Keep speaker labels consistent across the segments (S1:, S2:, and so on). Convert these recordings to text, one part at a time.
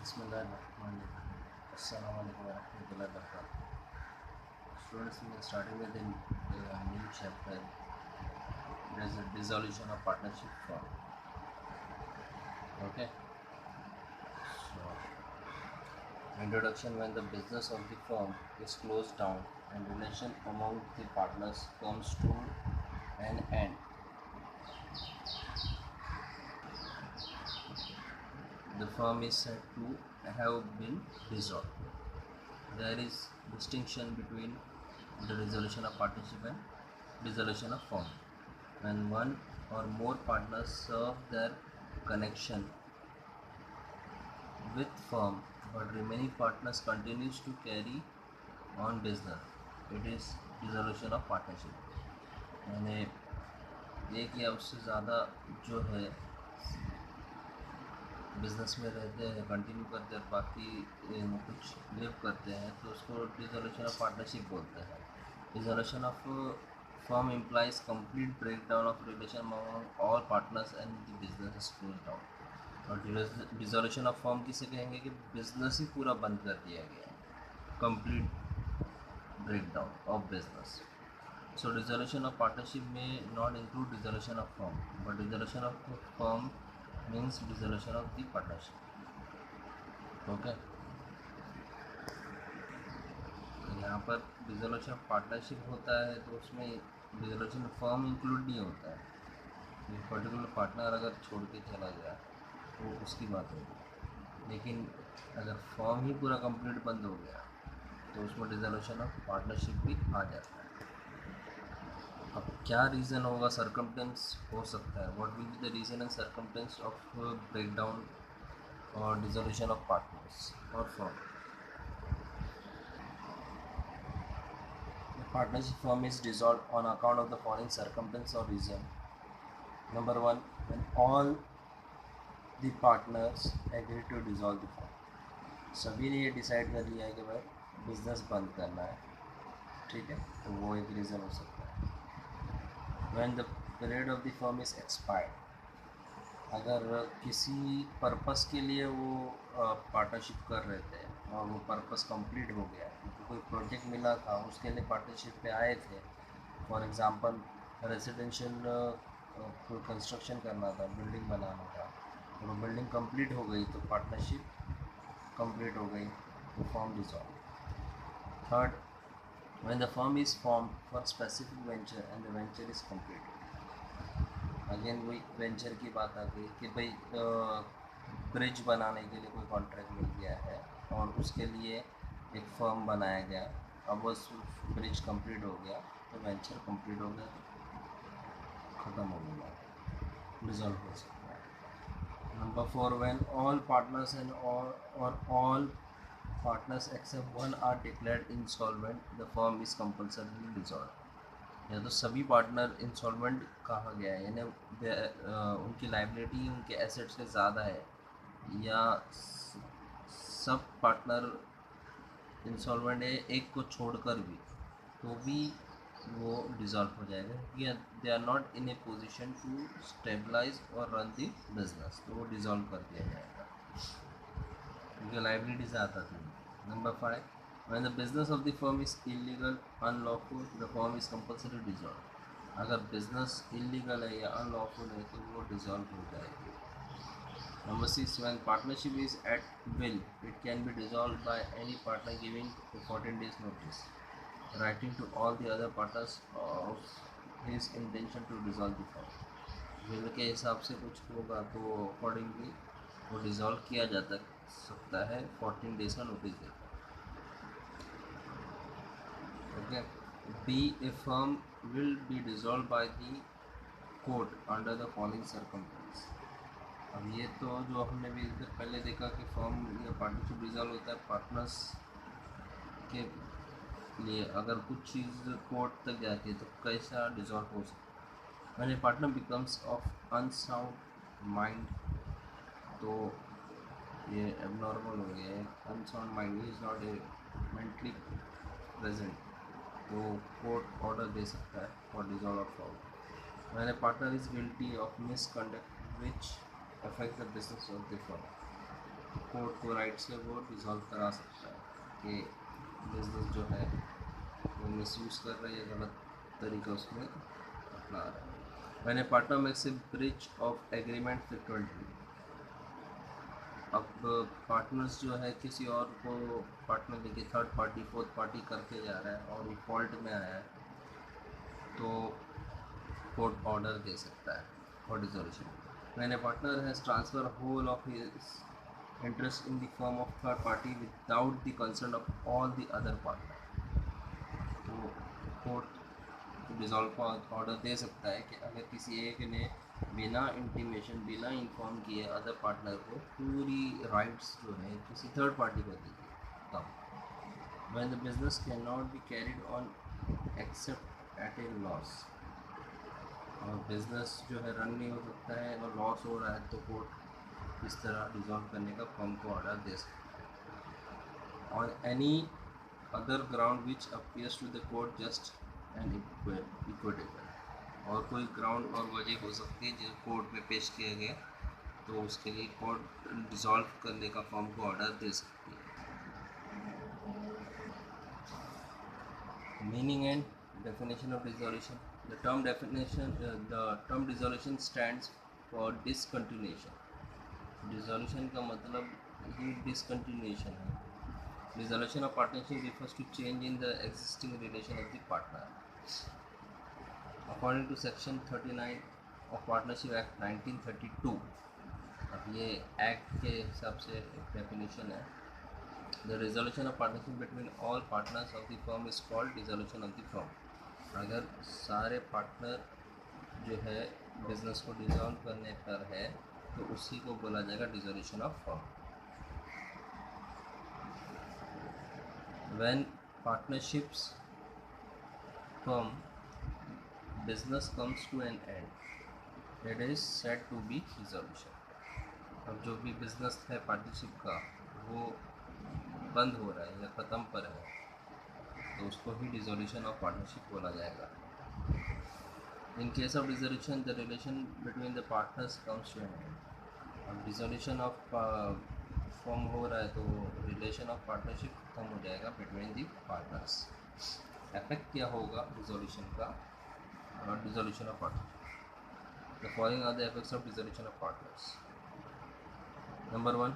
S1: Bismillahirrahmanirrahim. Assalamualaikum warahmatullahi wabarakatuh. Students, we are starting with a new chapter. There is a dissolution of partnership form. Okay. So, introduction: when the business of the firm is closed down and relation among the partners comes to an end, the firm is said to have been dissolved. There is distinction between the dissolution of partnership and dissolution of firm. When one or more partners serve their connection with firm but remaining partners continues to carry on business, it is dissolution of partnership. यानी एक या उससे ज़्यादा जो है business में रहते हैं, कंटिन्यू करते हैं, बाकी कुछ लिव करते हैं, तो उसको डिसोल्यूशन ऑफ पार्टनरशिप बोलते हैं. Dissolution of firm implies complete breakdown of relation among all partners and the business is close down. और डिसोल्यूशन ऑफ फर्म किसे कहेंगे कि बिजनेस ही पूरा बंद कर दिया गया, complete breakdown of business. So dissolution of partnership may not include dissolution of firm, but dissolution of firm means dissolution of the partnership. Okay. यहाँ पर dissolution of partnership होता है तो उसमें dissolution of firm include नहीं होता है. एक पर्टिकुलर पार्टनर अगर छोड़ के चला गया तो उसकी बात होगी, लेकिन अगर फर्म ही पूरा कंप्लीट बंद हो गया तो उसमें डिसोल्यूशन ऑफ पार्टनरशिप भी आ जाता है. अब क्या रीज़न होगा, सर्कमटेंस हो सकता है. What will be the reason and circumstance of breakdown और डिसोल्यूशन ऑफ पार्टनर्स और firm. Partnership firm is dissolve on account of the following circumstance और reason. Number 1, when all the partners agree to dissolve the firm. सभी ने ये decide कर लिया है कि भाई बिजनेस बंद करना है, ठीक है, तो वो एक रीज़न हो सकता है. When the period of the firm is expired, अगर किसी पर्पस के लिए वो पार्टनरशिप कर रहे थे और वो पर्पस कंप्लीट हो गया, क्योंकि कोई प्रोजेक्ट मिला था उसके लिए पार्टनरशिप पे आए थे. फॉर एग्जांपल रेजिडेंशियल कोई कंस्ट्रक्शन करना था, बिल्डिंग बनाना था, और वो बिल्डिंग कंप्लीट हो गई तो पार्टनरशिप कंप्लीट हो गई, तो firm dissolve. Third, when the firm is formed for specific venture and the venture is completed. Again वही वेंचर की बात आ गई कि भाई ब्रिज बनाने के लिए कोई कॉन्ट्रैक्ट मिल गया है और उसके लिए एक फर्म बनाया गया. अब बस ब्रिज कंप्लीट हो गया तो वेंचर कंप्लीट हो गया, ख़त्म हो गया, डिसॉल्व हो सकता है. Number 4, when all partners and all partners except one are declared insolvent, the firm is compulsorily dissolved. या तो सभी पार्टनर इंसॉल्वेंट कहा गया है, यानी उनकी लाइबिलिटी उनके एसेट से ज़्यादा है, या सब पार्टनर इंसॉल्वेंट है एक को छोड़कर भी, तो भी वो डिसॉल्व हो जाएगा, क्योंकि they are not in a position to stabilise और रन द बिजनेस, तो वो डिसॉल्व कर दिया जाएगा क्योंकि लाइबिलिटी ज़्यादा थी. Number 5, when the business of the firm is illegal, unlawful, the firm is compulsory dissolved. अगर बिजनेस इलीगल है या अनलॉफुल है तो वो डिसॉल्व हो जाएगी. Number 6, when partnership is at will, it can be dissolved by any partner giving a 14 days notice, writing to all the other partners of his intention to dissolve the firm. Will के हिसाब से कुछ होगा तो accordingly वो dissolve किया जा सकता है 14 डेज का नोटिस देकर. Okay. B, a firm will be dissolve by the court under the following circumstances. अब ये तो जो हमने भी पहले देखा कि फर्म या पार्टनरशिप डिसॉल्व होता है पार्टनर्स के लिए, अगर कुछ चीज़ कोर्ट तक जाती है तो कैसा डिसॉल्व हो सकता है. When a partner becomes of unsound mind, तो ये abnormal हो गया है. unsound mind is not a mentally present, तो कोर्ट ऑर्डर दे सकता है for dissolve of firm. When a partner is guilty of misconduct which affects the business of the firm, court को राइट से वो डिसॉल्व करा सकता है कि बिजनेस जो है वो मिसयूज़ कर रहा है या गलत तरीका उसमें अपना रहा है। When a partner makes a breach of agreement frequently, अब पार्टनर्स जो है किसी और को पार्टनर लेके थर्ड पार्टी फोर्थ पार्टी करके जा रहा है और वो फॉल्ट में आया है तो कोर्ट ऑर्डर दे सकता है for dissolution. When a partner has transferred whole of his interest in the firm of third party without the consent of all the other partner, तो कोर्ट डिज़ोल्व का ऑर्डर दे सकता है कि अगर किसी एक ने बिना इंटीमेशन बिना इन्फॉर्म किए अदर पार्टनर को पूरी राइट्स जो है किसी थर्ड पार्टी को दी तब when the business can not be carried on accept eight A loss, और बिजनेस जो है रन नहीं हो सकता है और लॉस हो रहा है तो कोर्ट इस तरह डिज़ोल्व करने का फर्म को ऑर्डर दे सकता है on any other ground which appears to the court just and equitable, और कोई ग्राउंड और वजह हो सकती है जो कोर्ट में पेश किया गया तो उसके लिए कोर्ट डिसॉल्व करने का फॉर्म को ऑर्डर दे सकती है। Meaning and definition of dissolution. The term dissolution stands for discontinuation. Dissolution का मतलब ही डिसकंटिन्यूएशन है। Dissolution of partnership refers to change in the existing relation of the partner. According to Section 39 of Partnership Act 1932, अब ये act के हिसाब से एक definition है। The resolution of partnership between all partners of the firm is called dissolution of the firm. अगर सारे partner जो है बिजनेस को डिसॉल्व करने पर है तो उसी को बोला जाएगा dissolution of firm. When partnerships firm business comes to an end, it is said to be dissolution. अब जो भी बिजनेस है पार्टनरशिप का वो बंद हो रहा है या ख़त्म पर है तो उसको ही डिसोल्यूशन ऑफ पार्टनरशिप बोला जाएगा। In case of dissolution the relation between the partners comes to an end. अब डिसोल्यूशन ऑफ फॉर्म हो रहा है तो रिलेशन ऑफ पार्टनरशिप खत्म हो जाएगा बिटवीन दी पार्टनर्स। इफेक्ट क्या होगा डिसोल्यूशन का और dissolution of partnership. The following are the effects of dissolution of partners. Number 1,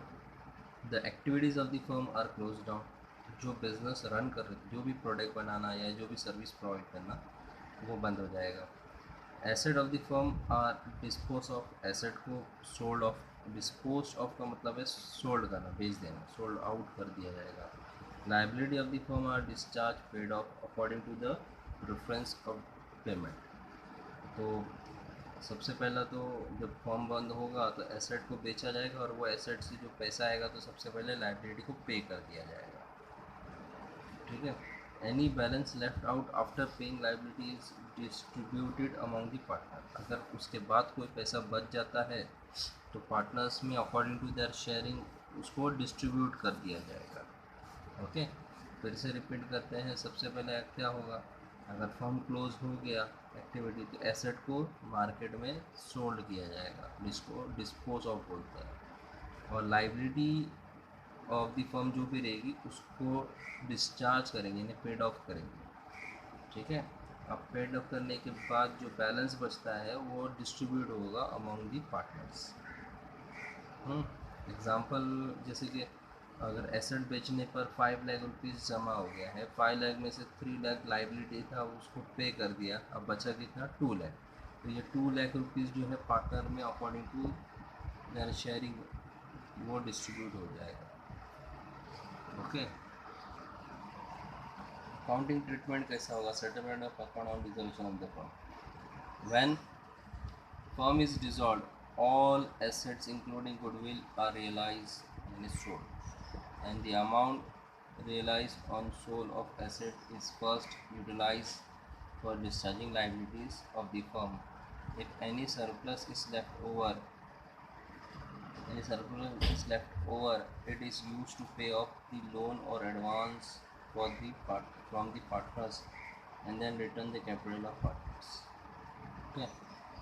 S1: the activities of the firm are close down. जो बिजनेस रन कर रहे जो भी प्रोडक्ट बनाना या जो भी सर्विस प्रोवाइड करना वो बंद हो जाएगा। Asset of the firm are dispose of. Asset को सोल्ड ऑफ। डिस्पोज ऑफ का मतलब है सोल्ड करना, बेच देना, सोल्ड आउट कर दिया जाएगा। Liability of the firm are discharge paid off according to the preference of payment. तो सबसे पहला तो जब फर्म बंद होगा तो एसेट को बेचा जाएगा और वो एसेट से जो पैसा आएगा तो सबसे पहले लाइबिलिटी को पे कर दिया जाएगा। ठीक है। Any balance left out after paying liability is distributed among the partner. अगर उसके बाद कोई पैसा बच जाता है तो पार्टनर्स में अकॉर्डिंग टू देयर शेयरिंग उसको डिस्ट्रीब्यूट कर दिया जाएगा। ओके, फिर से रिपीट करते हैं। सबसे पहले क्या होगा, अगर फर्म क्लोज हो गया एक्टिविटी तो एसेट को मार्केट में सोल्ड किया जाएगा, जिसको डिस्पोज ऑफ बोलते हैं। और लाइबिलिटी ऑफ द फर्म जो भी रहेगी उसको डिस्चार्ज करेंगे, यानी पेड ऑफ करेंगे। ठीक है। अब पेड ऑफ करने के बाद जो बैलेंस बचता है वो डिस्ट्रीब्यूट होगा अमंग दी पार्टनर्स। एग्ज़ाम्पल जैसे कि अगर एसेट बेचने पर 5 लाख रुपीज़ जमा हो गया है, 5 लाख में से 3 लाख लाइबिलिटी था उसको पे कर दिया, अब बचा कितना 2 लाख। तो ये 2 लाख रुपीज़ जो है पार्टनर में अकॉर्डिंग टू देयर शेयरिंग वो डिस्ट्रीब्यूट हो जाएगा। ओके। अकाउंटिंग ट्रीटमेंट कैसा होगा, settlement of account on dissolution of the firm. When firm is dissolved all assets including goodwill are realized and sold, and the amount realized on sale of asset is first utilized for discharging liabilities of the firm. If any surplus is left over, it is used to pay off the loan or advance from the partners and then return the capital of partners. Okay.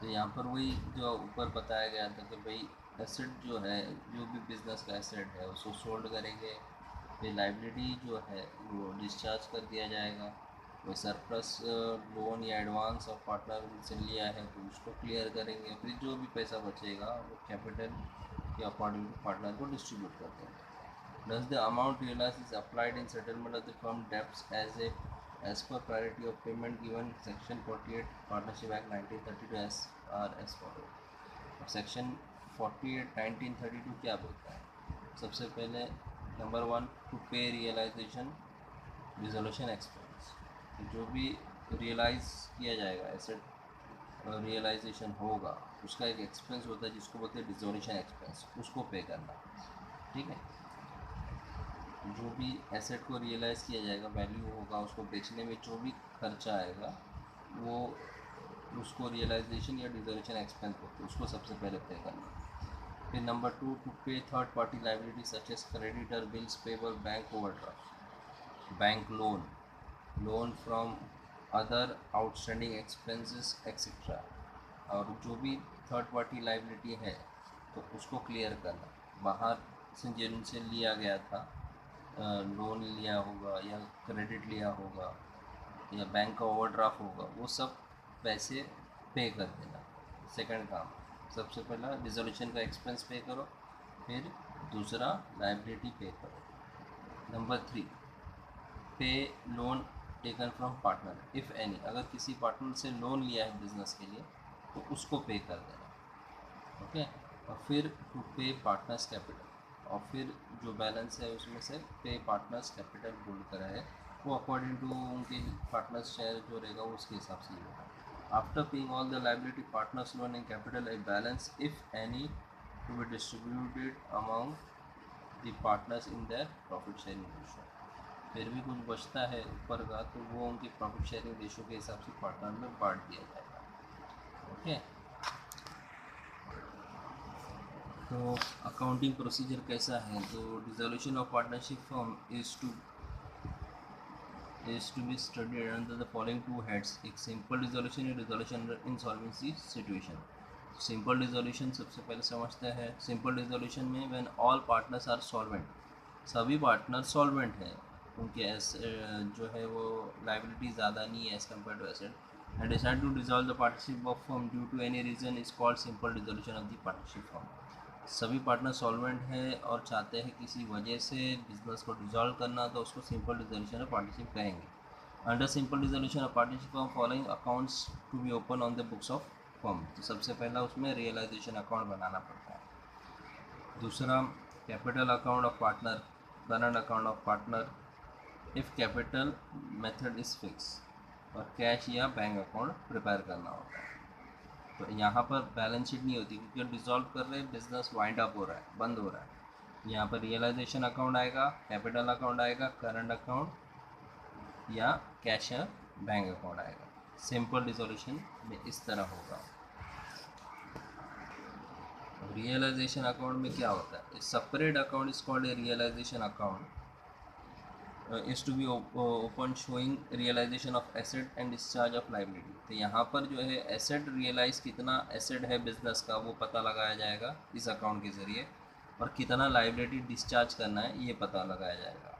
S1: तो यहाँ पर वही जो ऊपर बताया गया था कि भाई एसेट जो है, जो भी बिजनेस का एसेट है उसको सोल्ड करेंगे, फिर लाइबिलिटी जो है वो डिस्चार्ज कर दिया जाएगा। कोई सरप्लस लोन या एडवांस ऑफ पार्टनर से लिया है तो उसको क्लियर करेंगे, फिर जो भी पैसा बचेगा वो कैपिटल के अकॉर्डिंग टू पार्टनर को डिस्ट्रीब्यूट कर देंगे। Thus, the amount realized is applied in settlement of the firm debts as per priority of payment given Section 48 Partnership Act 1932 as follows. अब सेक्शन 48 1932 क्या बोलता है? सबसे पहले नंबर 1, टू पे रियलाइजेशन रिजोल्यूशन एक्सपेंस। जो भी रियलाइज किया जाएगा एसेट रियलाइजेशन होगा उसका एक एक्सपेंस होता है जिसको बोलते हैं डिजोल्यूशन एक्सपेंस, उसको पे करना। ठीक है, जो भी एसेट को रियलाइज़ किया जाएगा, वैल्यू होगा, उसको बेचने में जो भी खर्चा आएगा वो उसको रियलाइजेशन या डिजोल्यूशन एक्सपेंस होते हैं, उसको सबसे पहले पे करना। फिर number 2, to pay third party liability such as creditor, bills payable, bank overdraft, bank loan from other outstanding expenses etcetera. और जो भी थर्ड पार्टी लाइबिलिटी है तो उसको क्लियर करना। बाहर से जिनसे लिया गया था, लोन लिया होगा या क्रेडिट लिया होगा या बैंक का ओवरड्राफ्ट होगा, वो सब पैसे पे कर देना। सेकंड काम, सबसे पहला रिजोल्यूशन का एक्सपेंस पे करो, फिर दूसरा लाइबिलिटी पे करो। नंबर 3, पे loan taken from partner if any. अगर किसी पार्टनर से लोन लिया है बिजनेस के लिए तो उसको पे कर देना। ओके, और फिर टू पे पार्टनर्स कैपिटल, और फिर जो बैलेंस है उसमें से पे पार्टनर्स कैपिटल बोल कर है वो अकॉर्डिंग टू उनके पार्टनर्स शेयर जो रहेगा उसके हिसाब से होगा। After paying all the liability partners loan and capital a balance if any to be distributed among the partners in their profit sharing ratio. फिर भी कुछ बचता है ऊपर का तो वो उनकी प्रॉफिट शेयरिंग रेशो के हिसाब से पार्टनर में बांट दिया जाएगा। ओके, तो अकाउंटिंग प्रोसीजर कैसा है? तो dissolution of partnership firm is to be studied under the following two heads. एक सिंपल डिसोल्यूशन या dissolution under insolvency situation. Simple dissolution सबसे पहले समझते हैं। सिंपल डिसोल्यूशन में when all partners are solvent, सभी पार्टनर सॉल्वेंट हैं, उनके जो है वो लाइबिलिटी ज़्यादा नहीं है as compare to asset, and decide to dissolve the partnership of firm due to any reason is called simple dissolution of the partnership firm. सभी पार्टनर सॉल्वेंट हैं और चाहते हैं किसी वजह से बिजनेस को डिसॉल्व करना, तो उसको सिंपल डिसोल्यूशन ऑफ पार्टनरशिप कहेंगे। Under simple dissolution of partnership firm following accounts to be open on the books of firm. तो सबसे पहला उसमें रियलाइजेशन अकाउंट बनाना पड़ता है। दूसरा, capital account of partner, current account of partner if capital method is fix, और cash या bank account prepare करना होता है। तो यहाँ पर बैलेंस शीट नहीं होती क्योंकि डिसॉल्व कर रहे हैं, बिजनेस वाइंड अप हो रहा है, बंद हो रहा है। यहाँ पर रियलाइजेशन अकाउंट आएगा, कैपिटल अकाउंट आएगा, करंट अकाउंट या कैश या बैंक अकाउंट आएगा। सिंपल डिसोल्यूशन में इस तरह होगा। रियलाइजेशन अकाउंट में क्या होता है? Separate account is called a realisation account is to be open showing realization of asset and discharge of liability। तो यहाँ पर जो है एसेट रियलाइज, कितना एसेट है बिजनेस का वो पता लगाया जाएगा इस अकाउंट के ज़रिए, और कितना लाइबिलिटी डिस्चार्ज करना है ये पता लगाया जाएगा।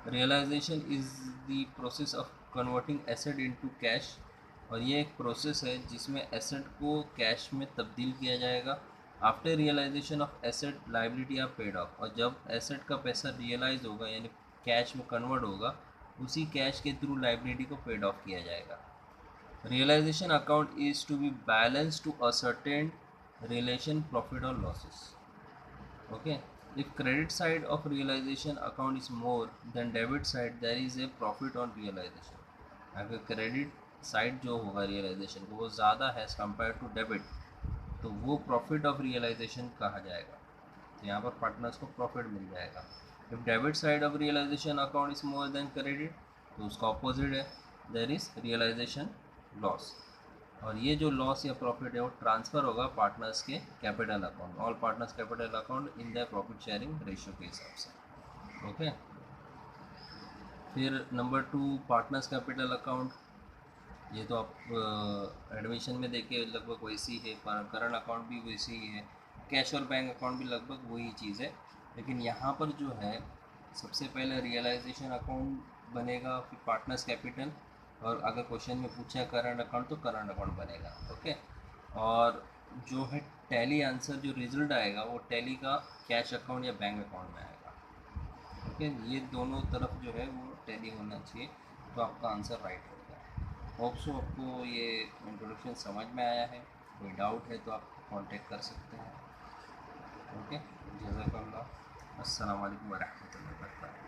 S1: Realisation is the process of converting asset into cash, और ये एक प्रोसेस है जिसमें एसेट को कैश में तब्दील किया जाएगा। After realisation of asset liability are paid off, और जब एसेट का पैसा रियलाइज होगा यानी कैश में कन्वर्ट होगा, उसी कैश के थ्रू लाइबिलिटी को पेड ऑफ किया जाएगा। Realisation account is to be balance to ascertain relation profit और losses. Okay, if credit side of realisation account is more than debit side there is a profit on realisation. अगर credit side जो होगा realisation को वो ज़्यादा है as compare to debit, तो वो प्रॉफिट ऑफ रियलाइजेशन कहा जाएगा। तो यहाँ पर पार्टनर्स को प्रॉफिट मिल जाएगा। If debit side of realisation account is more than credit, तो उसका ऑपोजिट है, देयर इज रियलाइजेशन लॉस। और ये जो लॉस या प्रॉफिट है वो ट्रांसफ़र होगा पार्टनर्स के capital account, all partners capital account in the profit sharing ratio के हिसाब से। ओके, फिर नंबर 2, पार्टनर्स कैपिटल अकाउंट। ये तो आप एडमिशन में देखे लगभग वैसी है, करंट अकाउंट भी वैसी ही है। कैश और बैंक अकाउंट भी लगभग वही चीज़ है, लेकिन यहाँ पर जो है सबसे पहले रियलाइजेशन अकाउंट बनेगा, फिर पार्टनर्स कैपिटल, और अगर क्वेश्चन में पूछा है करंट अकाउंट तो करंट अकाउंट बनेगा। ओके, और जो है टैली आंसर जो रिजल्ट आएगा वो टैली का कैश अकाउंट या बैंक अकाउंट में आएगा। ओके, ये दोनों तरफ जो है वो टैली होना चाहिए, तो आपका आंसर राइट होगा। होप सो आपको ये इंट्रोडक्शन समझ में आया है। कोई डाउट है तो आप कांटेक्ट कर सकते हैं। ओके, जज़ाकल्लाह। अस्सलाम वालेकुम वरहमतुल्लाहि वबरकातुहू।